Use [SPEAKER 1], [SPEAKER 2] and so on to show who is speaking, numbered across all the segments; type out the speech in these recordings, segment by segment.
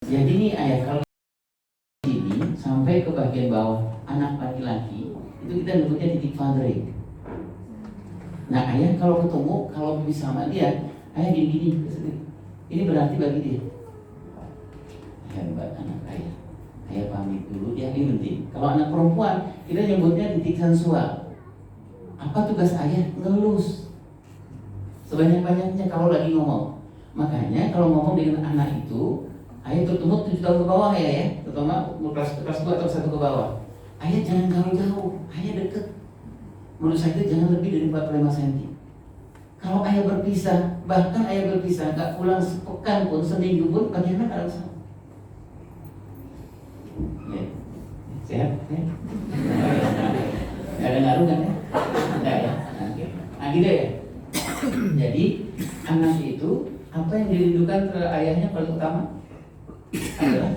[SPEAKER 1] Jadi nih ayah, kalau ini sampai ke bagian bawah anak laki-laki itu kita nyebutnya titik fathering. Nah ayah kalau ketemu, kalau bisa sama dia, ayah gini-gini, ini berarti bagi dia hebat anak ayah. Ayah pamit dulu, ya ini penting. Kalau anak perempuan kita nyebutnya titik sensual. Apa tugas ayah? Ngelus sebanyak-banyaknya kalau lagi ngomong. Makanya kalau ngomong dengan anak itu, ayah tertumbuh 7 tahun ke bawah ya, terutama kelas 2 atau 1 ke bawah. Ayah jangan jauh-jauh, ayah deket. Menurut saya jangan lebih dari 45 cm. Kalau ayah berpisah, bahkan ayah berpisah, gak pulang sepekan pun, seminggu pun, bagi anak ada sama. Ya. Sehat? Ya? Gak ada ngaruh kan ya? Enggak ya? Oke. Nah gitu ya. Jadi anak itu apa yang dirindukan ke ayahnya paling utama adalah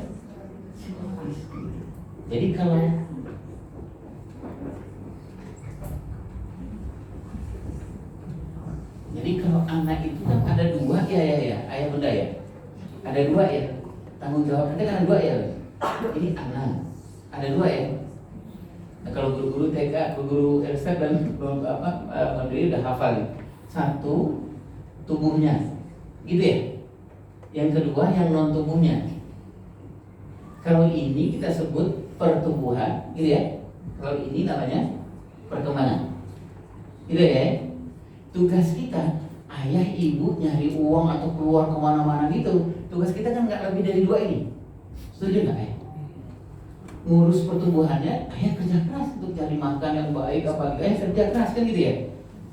[SPEAKER 1] psikologis. Jadi kalau anak itu kan ada 2 ya ayah bunda ya. Ada 2 ya. Tanggung jawabnya kan ada 2 ya. Ini anak ada 2 ya. Nah, kalau guru-guru TK, guru LSTEP dan mandiri udah hafal. 1 tubuhnya, gitu ya. Yang kedua yang non tubuhnya. Kalau ini kita sebut pertumbuhan, gitu ya. Kalau ini namanya perkembangan, gitu ya. Tugas kita, ayah ibu nyari uang atau keluar kemana-mana gitu. Tugas kita kan nggak lebih dari 2 ini. Setuju nggak ayah? Ngurus pertumbuhannya, ayah kerja keras untuk cari makan yang baik apa gitu. Ayah kerja keras kan gitu ya.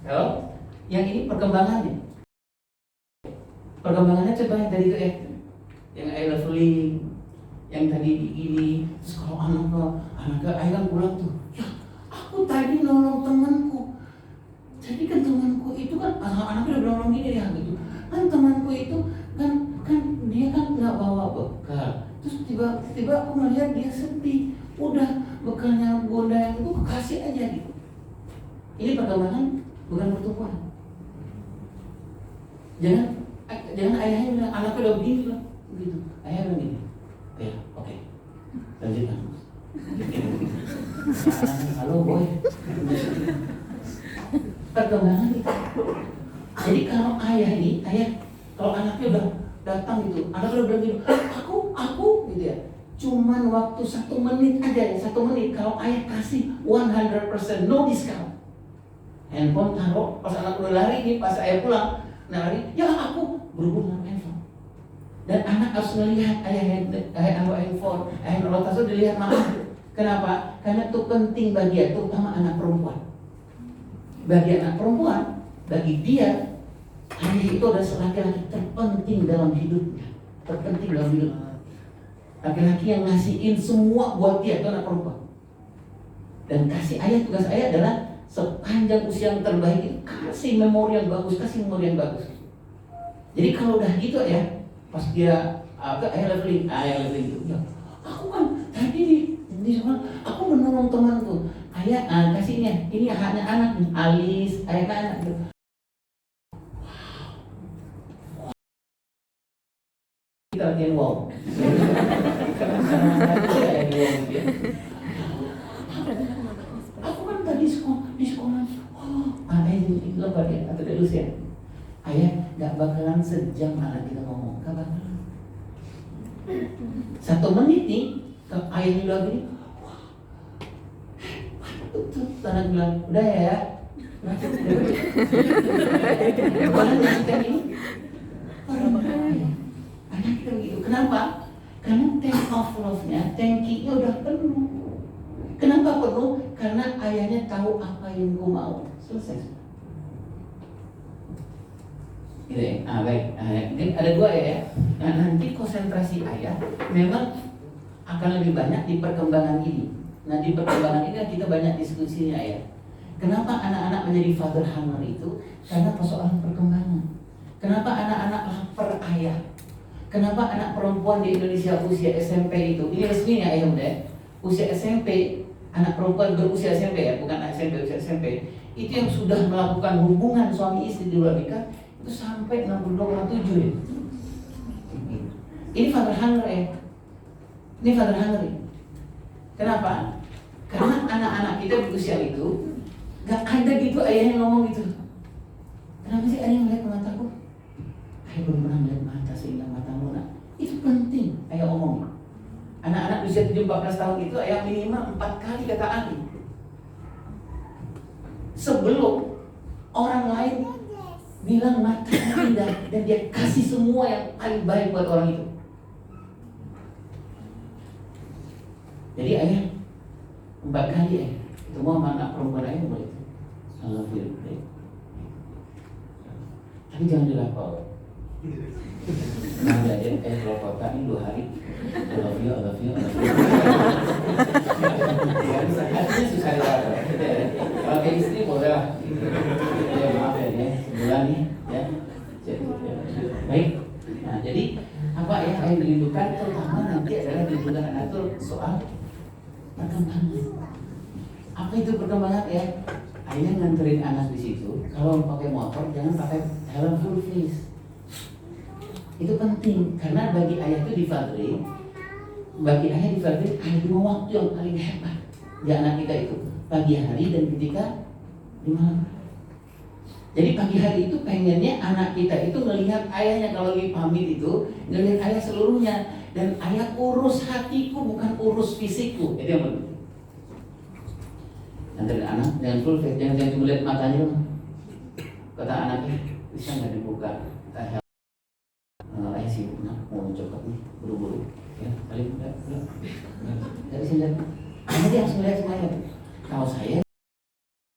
[SPEAKER 1] Kalau yang ini perkembangannya coba dari itu ya, yang ayah leveling, yang tadi ini. Terus kalau anaknya ayah kan pulang tuh, ya aku tadi nolong temanku. Jadi kan temanku itu kan anaknya udah bilang gini ya gitu. Kan temanku itu kan dia kan nggak bawa bekal. Terus tiba-tiba aku melihat dia sedih. Udah bekalnya bunda yang itu kasih aja gitu. Ini perkembangan bukan pertumbuhan. Jangan ayahnya bilang anaknya udah begini loh, begitu. Ayah bilang gini, ya oke, lanjutkan. Halo boy. Perkembangan itu. Jadi kalau ayah kalau anaknya udah datang gitu, anaknya udah bilang gitu, aku gitu ya. Cuman waktu 1 menit aja ya, 1 menit. Kalau ayah kasih 100% no discount. Handphone taruh, pas anak udah lari nih, pas ayah pulang, lari, ya aku berhubung dengan handphone. Dan anak harus melihat ayah handphone, ayah naruh tas itu dilihat mama. Kenapa? Karena itu penting bagi dia, terutama anak perempuan. Bagi anak perempuan, bagi dia, ayah itu adalah laki-laki terpenting dalam hidupnya, terpenting dalam hidup. Laki-laki yang ngasihin semua buat dia, itu anak perempuan. Dan kasih ayah, tugas ayah adalah sepanjang usia yang terbaik itu kasih memori yang bagus, Jadi kalau udah gitu ya, pas dia ayah leveling gitu, ya, aku kan tadi di sekolah aku menolong temanku, ayah kasihnya, ini haknya anak, alis, ayah anak gitu. Kita latihan wow. Aku kan tadi di sekolah. Ayah itu apa dia? Atau dia ya? Ayah nggak bakalan sejam anak kita ngomong, nggak bakalan. 1 menit nih, ayah bilang gini, anak bilang udah ya. Mana kita ini? Anak kita begitu. Kenapa? Karena tank of love-nya, tankinya udah penuh. Kenapa penuh? Karena ayahnya tahu apa yang gue mau. Selesai. Gitu ya. Baik. Ini ada 2 ya. Nah, nanti konsentrasi ayah memang akan lebih banyak di perkembangan ini. Nah, di perkembangan ini kita banyak diskusinya ya. Kenapa anak-anak menjadi father hunter itu? Karena persoalan perkembangan. Kenapa anak-anak lapar ayah? Kenapa anak perempuan di Indonesia usia SMP itu, ini resminya ayah muda, usia SMP, anak perempuan berusia SMP ya, bukan SMP, usia SMP, itu yang sudah melakukan hubungan suami istri di luar nikah itu sampai 62,7 ya. Ini father hunter ya. Ini father hungry. Kenapa? Karena anak-anak kita di usia itu gak ada gitu ayah yang ngomong gitu. Kenapa sih ayah melihat ke mataku? Ayah belum pernah melihat mata seindah matamu nak. Itu penting ayah omong. Anak-anak usia 7-14 tahun itu ayah minimal 4 kali kata Ali. Sebelum orang lain bilang matanya indah dan dia kasih semua yang paling baik buat orang itu. Jadi ayah 4 kali itu mau anak perempuan ayah boleh. I love you. Tapi jangan dilapor. Nah, jadi kalau kota ini 2 hari I love you, I love you, I love you. Artinya susah dilapor. Kalau kayak istri boleh lah. Ya maaf ya, sebulan nih ya. Baik. Nah jadi apa ya yang dirindukan terutama nanti adalah dirindukan anak itu soal perkembangan. Apa itu perkembangan ya? Ayah nganterin anak di situ. Kalau pakai motor jangan pakai helm full face. Itu penting karena bagi ayah itu di Fadri, bagi ayah di Fadri ada 2 waktu yang paling hebat di anak kita itu, pagi hari dan ketika di malam. Jadi pagi hari itu pengennya anak kita itu melihat ayahnya kalau lagi pamit itu ngelihat ayah seluruhnya dan ayah urus hatiku bukan urus fisikku. Itu yang penting. Nanti anak jangan full face, jangan cuma lihat matanya. Kata anaknya bisa nggak dibuka? Ayah sibuk nak mau coklat nih buru-buru ya paling enggak bisa lihat. Kamu dia harus melihat semuanya. Kalau saya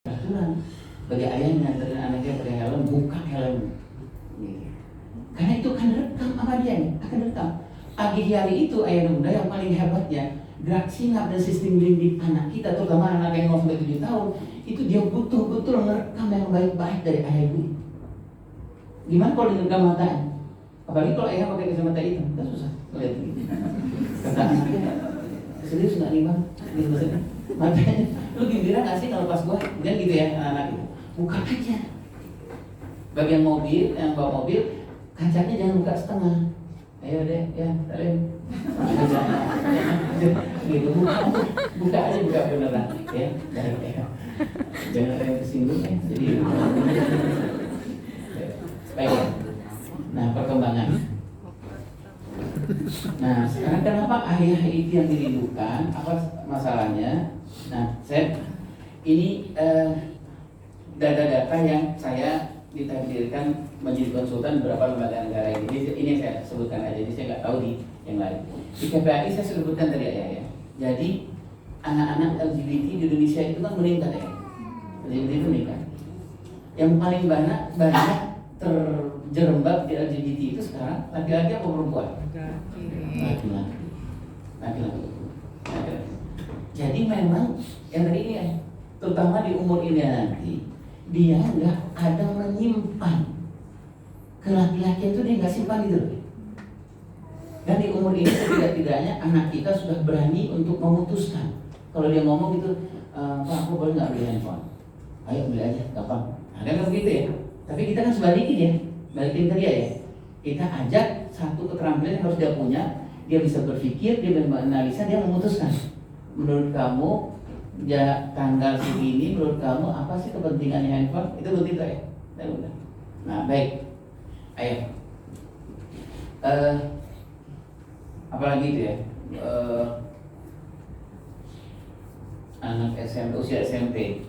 [SPEAKER 1] aturan bagi ayah nganterin anaknya pakai helm, buka helm gitu. Karena itu akan rekam sama dia nih, akan rekam. Pagi hari itu ayah muda yang paling hebatnya gerak sinap dan sistem limbik anak kita, terutama anak yang 0-7 tahun itu dia betul-betul merekam yang baik-baik dari ayah ibu. Gimana kalau direkam matanya? Apalagi kalau ayah pakai kacamata hitam, kan susah lihat gitu. Kata anaknya, serius nggak nih bang? Gitu maksudnya. Makanya, lu gembira nggak sih kalau pas gua? Kan gitu ya anak-anak itu. Buka aja. Bagian mobil, yang bawa mobil, kacanya jangan buka setengah. Ayo deh, ya, tarik. Gitu, buka aja, buka beneran. Ya, ya. Jangan ada yang tersinggung ya. Jadi, baik. Nah, perkembangan. Nah, sekarang kenapa ayah itu yang dirindukan? Apa masalahnya? Nah, saya ini data-data yang saya ditakdirkan menjadi konsultan beberapa lembaga negara ini. Ini yang saya sebutkan aja, jadi saya nggak tahu di yang lain. Di KPAI saya sebutkan tadi ayah ya. Jadi anak-anak LGBT di Indonesia itu kan meningkat ya. LGBT itu meningkat. Yang paling banyak terjerembab di LGBT itu sekarang laki-laki apa perempuan? Laki-laki. Jadi memang yang tadi ini ya, terutama di umur ini nanti dia nggak ada menyimpan ke laki-laki itu, dia nggak simpan gitu loh. Dan di umur ini setidak-tidaknya anak kita sudah berani untuk memutuskan. Kalau dia ngomong gitu, Pak aku boleh nggak beli handphone? Ayo beli aja, gampang. Ada nggak begitu ya? Tapi kita kan sebalikin ya, balikin ke dia ya. Kita ajak satu keterampilan yang harus dia punya, dia bisa berpikir, dia menganalisa, dia memutuskan. Menurut kamu, ya tanggal segini, menurut kamu apa sih kepentingannya handphone? Itu begitu ya. Nah baik, ayo. Apalagi itu ya, anak SMP, usia SMP.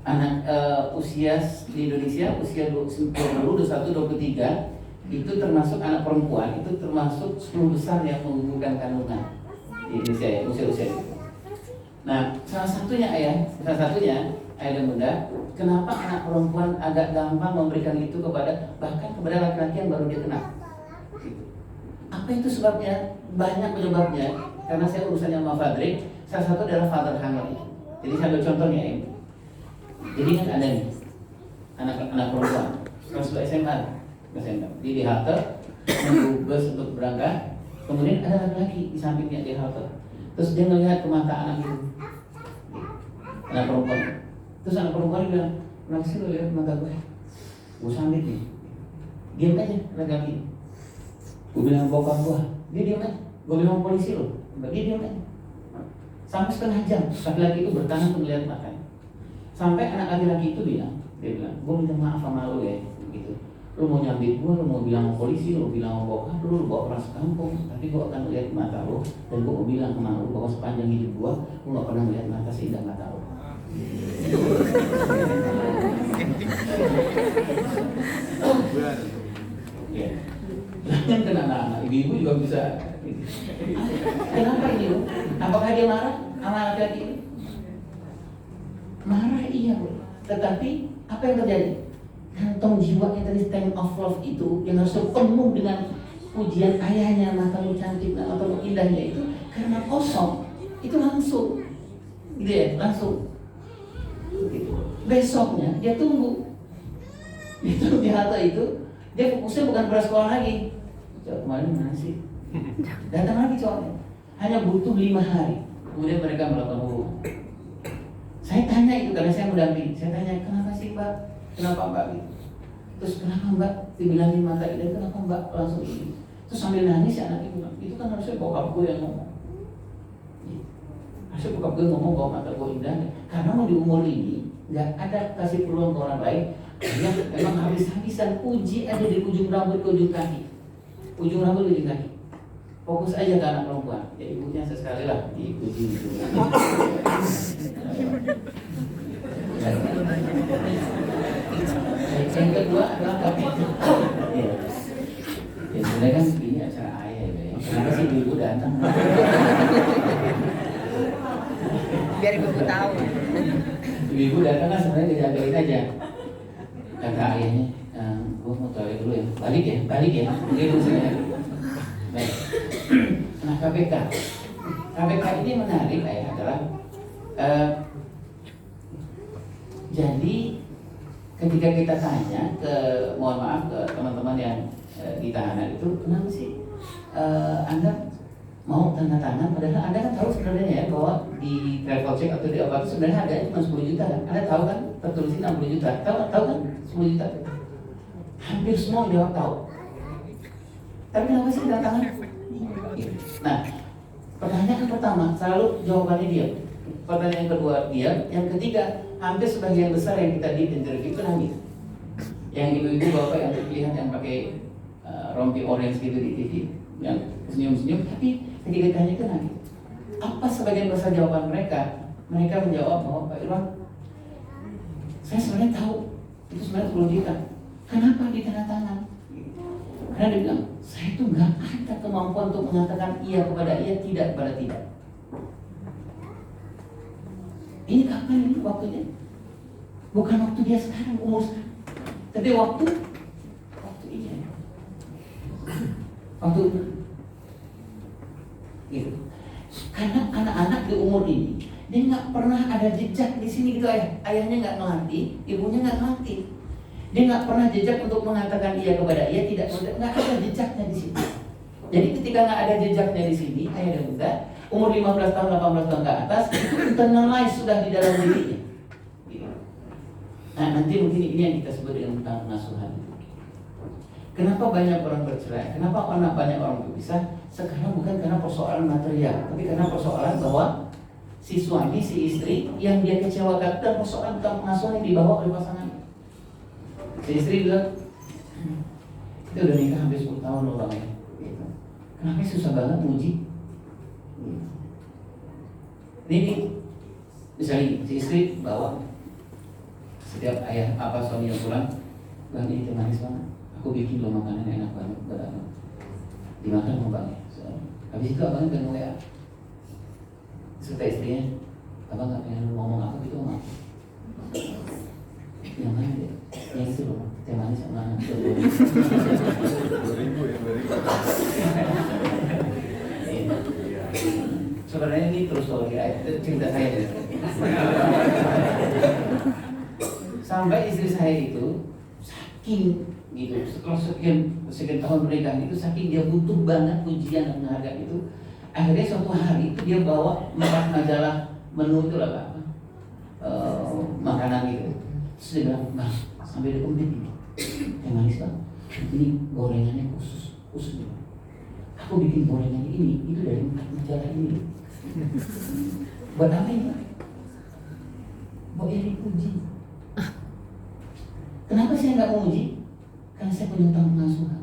[SPEAKER 1] Anak usia di Indonesia usia 20, 21, 23 itu termasuk anak perempuan, itu termasuk 10 besar yang menggugurkan kandungan di Indonesia ya, usia-usia itu. Nah, salah satunya ayah dan bunda, kenapa anak perempuan agak gampang memberikan itu kepada bahkan kepada laki-laki yang baru dia kenal. Gitu. Apa itu sebabnya? Banyak penyebabnya. Karena saya urusannya sama Fadri, salah satu adalah father hungry. Jadi saya ambil contohnya ya. Jadi kan ada nih anak perempuan kelas 2 SMA, dia di halte menunggu bus untuk berangkat, kemudian ada laki-laki di sampingnya di halte, terus dia melihat ke mata anak itu, anak perempuan, terus anak perempuan bilang, kenapa sih lo lihat mata gue sambit nih, diam aja laki-laki, gue bilang bokap gue, dia diam aja, Gue bilang polisi loh, bagi dia kan. Sampai setengah jam, laki-laki itu bertahan untuk melihat matanya. Sampai anak laki-laki itu bilang, dia bilang, gue minta maaf sama lo ya, gitu. Lo mau nyambit gue, lo mau bilang sama polisi, lo bilang sama bokap lo, lo bawa orang sekampung. Tapi gue akan melihat mata lo, dan gue mau bilang sama lo bahwa sepanjang hidup gue, lo gak pernah melihat mata seindah mata lo. Ya, jangan kena anak-anak, ibu-ibu juga bisa. Kenapa ini lo? Apakah dia marah sama laki-laki ini? Marah iya bro, tetapi apa yang terjadi? Kantong jiwanya tadi stand of love itu yang harus penuh dengan pujian ayahnya, mata lu cantik, mata lu indahnya itu karena kosong, itu langsung, gitu ya, langsung. Gitu. Besoknya dia tunggu, itu di halte itu dia fokusnya bukan pada sekolah lagi. Cok, kemarin mana sih? Datang lagi cowoknya, hanya butuh 5 hari, kemudian mereka melakukan hubungan. Saya tanya itu karena saya mendampingi. Saya tanya, kenapa sih Mbak? Kenapa Mbak? Gitu. Terus kenapa Mbak? Dibilangin mata indah, kenapa Mbak langsung ini? Terus sambil nangis si anak itu bilang, itu kan harusnya bokap gue yang ngomong. Harusnya bokap gue ngomong bahwa mata gue indah. Karena mau di umur ini nggak ada kasih peluang ke orang lain. Yang memang habis-habisan uji ada di ujung rambut ke ujung kaki. Ujung rambut ke ujung kaki. Fokus aja ke anak perempuan. Ya ibunya sesekali lah diuji gitu. Yang kedua adalah KPK. Ya sebenarnya kan ini acara ayah ya. Kenapa sih ibu datang?
[SPEAKER 2] Biar ibu tahu.
[SPEAKER 1] Ibu datang kan sebenarnya dijagain aja. Kata ayahnya, gua mau toilet dulu ya. Balik ya. Begitu saya. Baik. Nah KPK ini menarik ya adalah jadi ketika kita tanya ke, mohon maaf ke teman-teman yang di tahanan itu, kenapa sih Anda mau tanda tangan? Padahal Anda kan tahu sebenarnya ya bahwa di travel check atau di apa itu sebenarnya harganya cuma 10 juta kan? Anda tahu kan tertulis 60 juta, tahu kan 10 juta? Hampir semua jawab tahu. Tapi kenapa sih tanda tangan? Nah, pertanyaan pertama selalu jawabannya diam. Pertanyaan kedua diam. Yang ketiga, hampir sebagian besar yang kita di interview itu nangis. Yang ibu-ibu bapak yang terlihat yang pakai rompi orange gitu di TV, yang senyum-senyum, tapi ketika ditanya itu nangis. Apa sebagian besar jawaban mereka? Mereka menjawab bahwa Pak Irwan, saya sebenarnya tahu itu sebenarnya 10 juta. Kenapa ditanda tangan? Karena dia bilang, saya itu nggak ada kemampuan untuk mengatakan iya kepada iya, tidak kepada tidak. Ini kapan ini waktunya? Bukan waktu dia sekarang, umur sekarang. Tapi waktu iya. Waktu gitu. Karena anak-anak di umur ini, dia nggak pernah ada jejak di sini gitu ayah. Ayahnya nggak ngelatih, ibunya nggak ngelatih. Dia nggak pernah jejak untuk mengatakan iya kepada iya, tidak, nggak ada jejaknya di sini. Jadi ketika nggak ada jejaknya di sini, ayah dan bunda, umur 15 tahun, 18 tahun ke atas, itu internalize sudah di dalam dirinya. Nah nanti mungkin ini yang kita sebut dengan tentang pengasuhan. Kenapa banyak orang bercerai? Kenapa banyak orang berpisah? Sekarang bukan karena persoalan material, tapi karena persoalan bahwa si suami, si istri yang dia kecewakan dan persoalan tentang pengasuhan yang dibawa oleh pasangan. Si istri bilang, kita udah nikah hampir 10 tahun loh Bang ya. Gitu. Kenapa susah banget muji? Ini misalnya si istri bawa setiap ayah apa suami yang pulang, Bang ini manis banget, aku bikin lo makanan enak banget buat abang, dimakan sama Bang ya. Habis itu abang kan WA, serta istrinya, abang nggak pengen ngomong apa gitu sama aku. Yang mana deh? Yang itu loh, teh manis sama itu.
[SPEAKER 3] 2000 ya, 2000.
[SPEAKER 1] Sebenarnya ini terus kalau cerita saya ya. Sampai istri saya itu saking gitu, setelah sekian tahun pernikahan itu saking dia butuh banget pujian dan penghargaan itu, akhirnya suatu hari itu dia bawa 4 majalah menu itu lah makanan gitu. Terus dia bilang, Bang, sampai di komplit ini yang manis Bang, ini gorengannya khusus gitu. Aku aku bikin gorengan ini itu dari majalah ini. Buat apa ini? Buat yang dipuji. Kenapa saya nggak mau uji? Karena saya punya utang pengasuhan.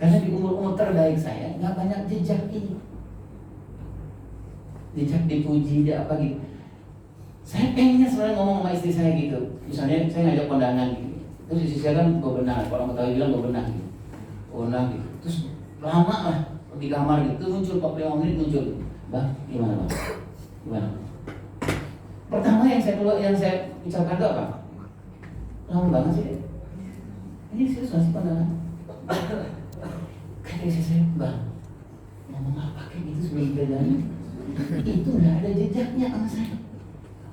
[SPEAKER 1] Karena di umur-umur terbaik saya nggak banyak jejak ini. Jejak dipuji, dia apa gitu. Saya pengennya sebenarnya ngomong sama istri saya gitu. Misalnya saya ngajak kondangan gitu. Terus istri saya kan bebenah, kalau Betawi bilang bebenah gitu. Bebenah gitu. Terus lama lah di kamar gitu, muncul 45 menit muncul. Bang, gimana bang? Gimana? Pertama yang saya ucapkan itu apa? Lama banget sih. Ini serius nggak sih pandangan? Kata istri saya, bang, ngomong apa kayak gitu sebelum kita jalan? Itu nggak ada jejaknya sama saya.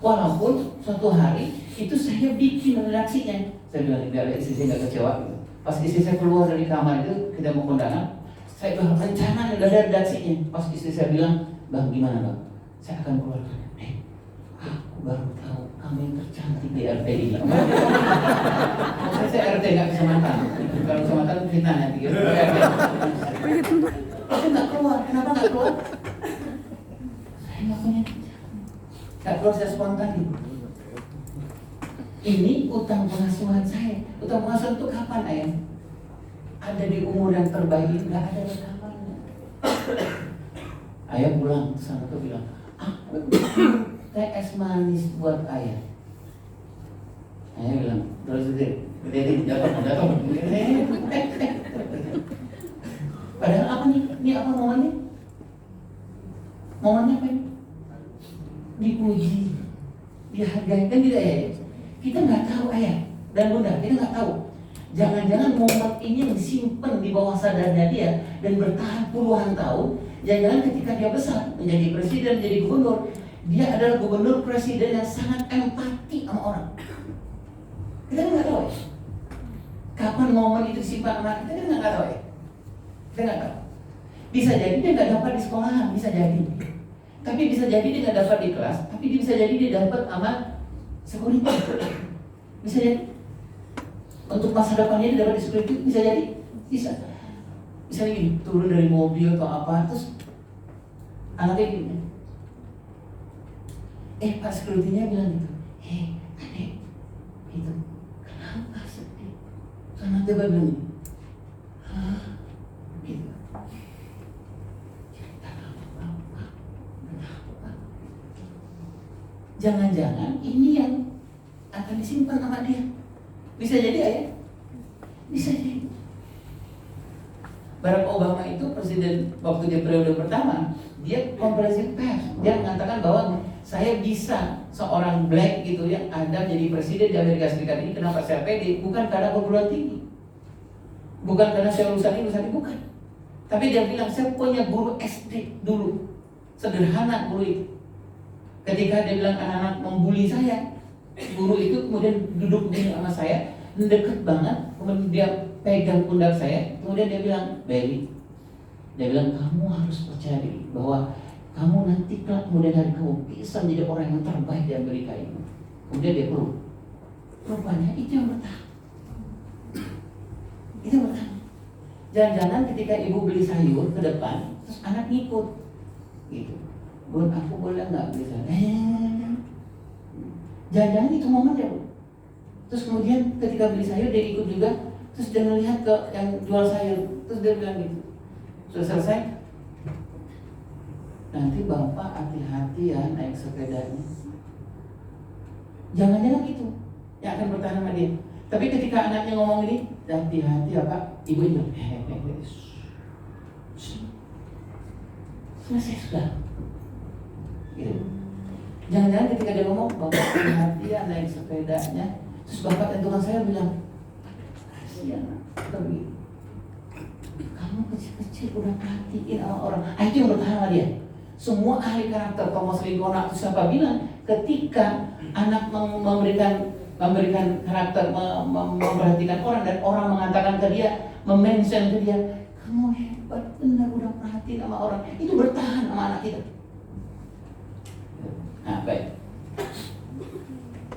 [SPEAKER 1] Walaupun suatu hari itu saya bikin redaksinya. Saya bilang biar istri saya nggak kecewa. Pas istri saya keluar dari kamar itu kita mau kondangan, saya udah rencana udah ada redaksinya. Pas istri saya bilang, bang gimana bang? Saya akan keluarkan. Aku baru tahu kamu yang tercantik di RT ini. Saya RT nggak kecamatan. Kalau kecamatan kita nanti. Aku nggak keluar. Kenapa nggak keluar? Saya nggak punya. Nggak keluar, saya spontan. Ini utang pengasuhan saya. Utang pengasuhan itu kapan ayah? Ada di umur yang terbaik, nggak ada rekamannya. Ayah pulang ke sana tuh bilang, aku teh es manis buat ayah. Ayah bilang, terus gede jatuh. Padahal apa nih? Ini apa momennya? Momennya apa ini? Dipuji, dihargai, kan tidak ya? Kita nggak tahu ayah dan bunda, kita nggak tahu. Jangan-jangan momen ini yang disimpan di bawah sadarnya dia dan bertahan puluhan tahun. Jangan-jangan ketika dia besar menjadi presiden, menjadi gubernur, dia adalah gubernur presiden yang sangat empati sama orang. Kita nggak tahu ya. Kapan momen itu disimpan sama kita nggak tahu ya. Kita nggak tahu. Bisa jadi dia nggak dapat di sekolahan, bisa jadi. Tapi bisa jadi dia nggak dapat di kelas, tapi bisa jadi dia dapat sama sekuritas. Bisa jadi. Untuk masa depannya dia dapat di sekuritas, bisa jadi. Bisa. Misalnya gini, turun dari mobil atau apa, terus anaknya gini, Pak sekuritinya bilang gitu, adek, gitu, kenapa sedih? Karena dia bilang gitu, gitu. Jangan-jangan ini yang akan disimpan sama dia. Bisa jadi ayah, bisa jadi. Barack Obama itu presiden waktu dia periode pertama, dia konferensi pers, dia mengatakan bahwa saya bisa seorang black gitu yang ada menjadi presiden di Amerika Serikat ini. Kenapa saya pede? Bukan karena perguruan tinggi, bukan karena saya lulusan ini, bukan. Tapi dia bilang saya punya guru SD dulu, sederhana guru itu. Ketika dia bilang anak-anak membuli saya, guru itu kemudian duduk begini sama saya, deket banget, kemudian dia pegang pundak saya, kemudian dia bilang, Barry, dia bilang kamu harus percaya diri bahwa kamu nanti kelak kemudian hari kamu bisa menjadi orang yang terbaik di Amerika ini. Kemudian dia peluk. Rupanya itu yang bertahan. Itu yang bertahan. Jangan-jangan ketika ibu beli sayur ke depan, terus anak ngikut, gitu. Bun, aku boleh nggak beli sayur? Jangan-jangan itu momen ya, Bu. Terus kemudian ketika beli sayur dia ikut juga. Terus dia ngelihat ke yang jual sayur, terus dia bilang gitu, sudah selesai? Nanti bapak hati-hati ya naik sepedanya. Jangan-jangan itu yang akan bertahan sama dia. Tapi ketika anaknya ngomong ini, hati-hati ya pak, ibu itu, selesai sudah. Gitu. Jangan-jangan ketika dia ngomong, bapak hati-hati ya naik sepedanya, terus bapak dan tukang saya bilang, ya, tapi kamu kecil-kecil udah perhatiin sama orang. Itu yang bertahan sama dia. Semua ahli karakter, Thomas Lincoln atau siapa bilang, ketika anak memberikan karakter, memperhatikan orang dan orang mengatakan ke dia, memention ke dia, kamu hebat benar udah perhatiin sama orang, itu bertahan sama anak kita. Nah baik.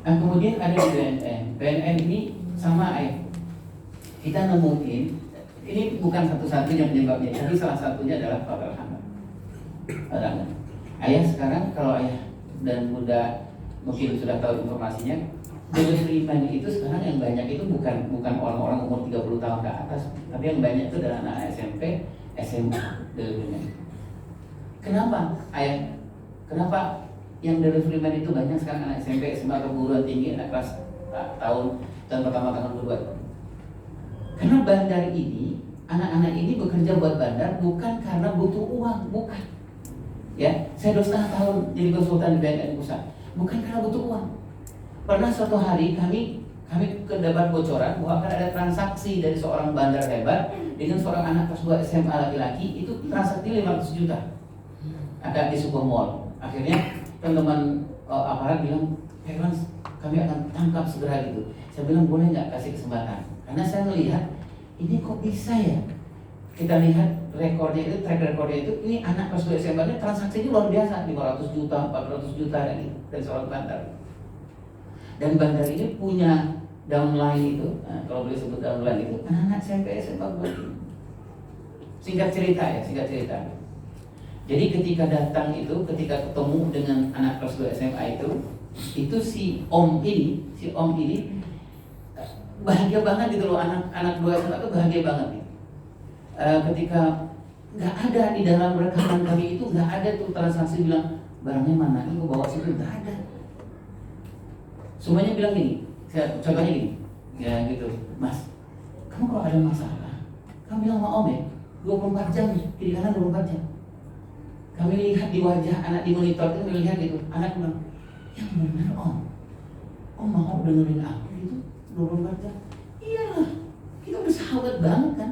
[SPEAKER 1] Nah kemudian ada di BNN. BNN ini sama kita nemuin Ini bukan satu-satunya penyebabnya, tapi salah satunya adalah father hunger. Ayah sekarang, kalau ayah dan bunda mungkin sudah tahu informasinya, delivery man itu sekarang yang banyak itu bukan orang-orang umur 30 tahun ke atas, tapi yang banyak itu adalah anak SMP, SMA delivery man. Kenapa ayah? Kenapa yang delivery man itu banyak sekarang anak SMP, SMA, perguruan tinggi, anak kelas tahun pertama, tahun kedua? Karena bandar ini, anak-anak ini bekerja buat bandar bukan karena butuh uang, bukan. Ya, saya 2,5 tahun jadi konsultan di BNN Pusat, bukan karena butuh uang. Pernah suatu hari kami mendapat bocoran bahwa akan ada transaksi dari seorang bandar hebat dengan seorang anak kelas 2 SMA laki-laki, itu transaksi 500 juta. Ada di sebuah mall. Akhirnya teman-teman aparat bilang, "Hey Frans, kami akan tangkap segera," gitu. Saya bilang, boleh nggak kasih kesempatan? Karena saya melihat ini kok bisa ya. Kita lihat rekornya itu, track recordnya itu, ini anak kelas 2 SMA ini transaksinya luar biasa, 500 juta, 400 juta dari seorang bandar. Dan bandar ini punya downline itu, kalau boleh sebut downline itu, anak-anak SMP SMA begini. Singkat cerita. Jadi ketika datang itu, ketika ketemu dengan anak kelas 2 SMA itu si om ini bahagia banget gitu loh, anak 2 SMA itu bahagia banget nih. Ketika nggak ada di dalam rekaman kami itu, nggak ada tuh transaksi bilang barangnya mana, ini gue bawa situ, nggak ada. Semuanya bilang gini, contohnya gini, ya gitu, Mas, kamu kalau ada masalah, kamu bilang sama om ya, 24 jam, kiri kanan 24 jam. Kami lihat di wajah anak di monitor itu, kami lihat gitu, anak bilang, yang benar om mau dengerin aku gitu, 24 jam. Iyalah, kita udah sahabat banget kan,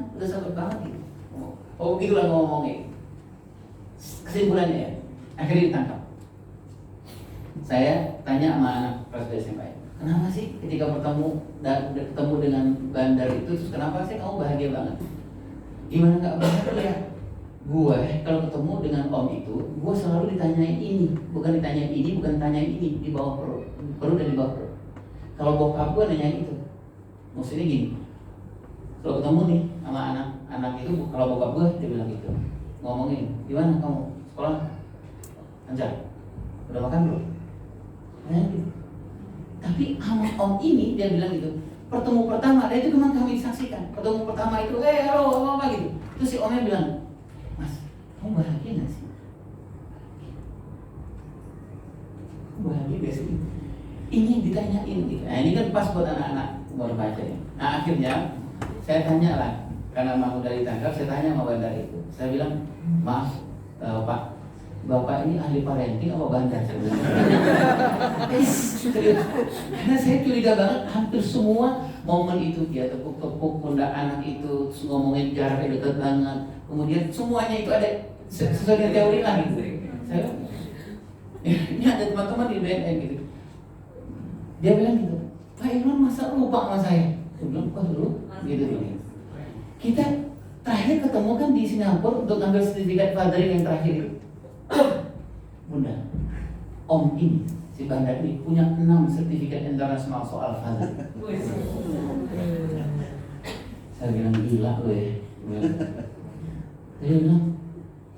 [SPEAKER 1] gitu. Oh begitulah ngomongnya. Kesimpulannya ya, akhirnya ditangkap. Saya tanya sama anak kelas SMA, kenapa sih ketika ketemu dengan bandar itu, terus kenapa sih kamu bahagia banget? Gimana nggak bahagia ya? Gue kalau ketemu dengan om itu, gue selalu ditanyain ini, bukan ditanyain ini, di bawah perut dan di bawah perut. Kalau bokap gue nanyain itu, maksudnya gini, kalau ketemu nih sama anak itu, kalau bokap gue dia bilang gitu, ngomongin, gimana kamu sekolah lancar, udah makan belum? Gitu. Tapi sama om ini dia bilang gitu, pertemuan pertama, dan itu memang kami saksikan, pertemuan pertama itu, halo apa gitu, terus si omnya bilang, Mas, kamu bahagia gak sih? Kamu bahagia gak sih? Ini yang ditanyain gitu. Nah ini kan pas buat anak-anak umur baca ya. Nah akhirnya saya tanya lah, karena mau dari ditangkap, saya tanya sama bandar itu. Saya bilang, maaf Pak, Bapak ini ahli parenting apa bandar? Karena saya curiga banget, hampir semua momen itu dia tepuk-tepuk pundak anak itu, terus ngomongin jaraknya dekat banget. Kemudian semuanya itu ada sesuai dengan teori lah gitu. Saya ini ada teman-teman di BNN gitu. Dia bilang gitu, Pak Imran masa lupa sama saya? Saya bilang, kok dulu? Gitu. Kita terakhir ketemu kan di Singapura untuk ngambil sertifikat fathering yang terakhir itu. Bunda, om ini, si bandar ini punya 6 sertifikat internasional soal fathering. Saya bilang, gila lo ya. Dia bilang,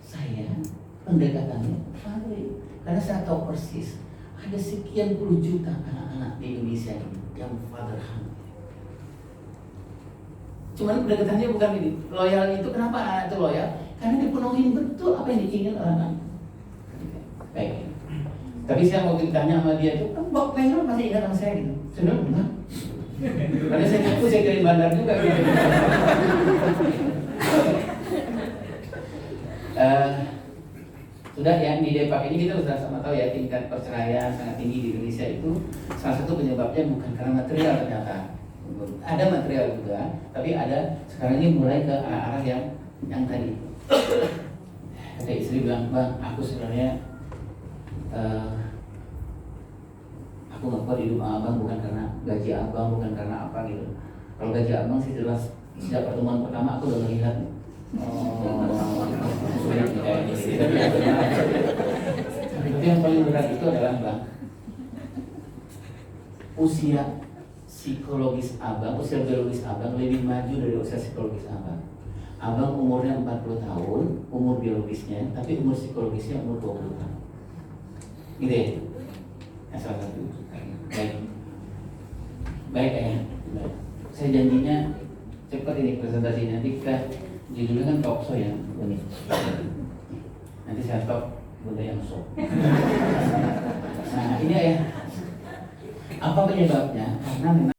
[SPEAKER 1] saya pendekatannya fathering. Karena saya tahu persis, ada sekian puluh juta anak-anak di Indonesia ini yang father hunger. Cuman pendekatannya bukan ini. Loyal itu, kenapa anak itu loyal? Karena dipenuhi betul apa yang diinginkan anak-anak. Baik. Tapi saya mau ditanya sama dia itu, kan Bok Pengen masih ingat sama saya gitu. Saya bilang, enggak. Karena saya ngaku saya dari bandar juga gitu. Sudah ya, di Depak ini kita sudah sama tahu ya, tingkat perceraian sangat tinggi di Indonesia itu salah satu penyebabnya bukan karena material ternyata. Ada material juga, tapi ada sekarang ini mulai ke arah-arah yang tadi. Kata istri bilang, Bang, aku sebenarnya aku nggak kuat hidup sama abang bukan karena gaji abang, bukan karena apa gitu. Kalau gaji abang sih jelas sejak pertemuan pertama aku udah melihat. Tapi yang paling berat itu adalah Bang, usia psikologis abang, usia biologis abang lebih maju dari usia psikologis abang. Abang umurnya 40 tahun, umur biologisnya, tapi umur psikologisnya umur 20 tahun. Gitu ya? Yang salah satu. Baik. Baik ya. Baik. Saya janjinya cepat ini presentasinya. Nanti kita judulnya kan talk show ya. Ini. Nanti saya talk Bunda yang show. Nah ini ya. Apa penyebabnya? Karena memang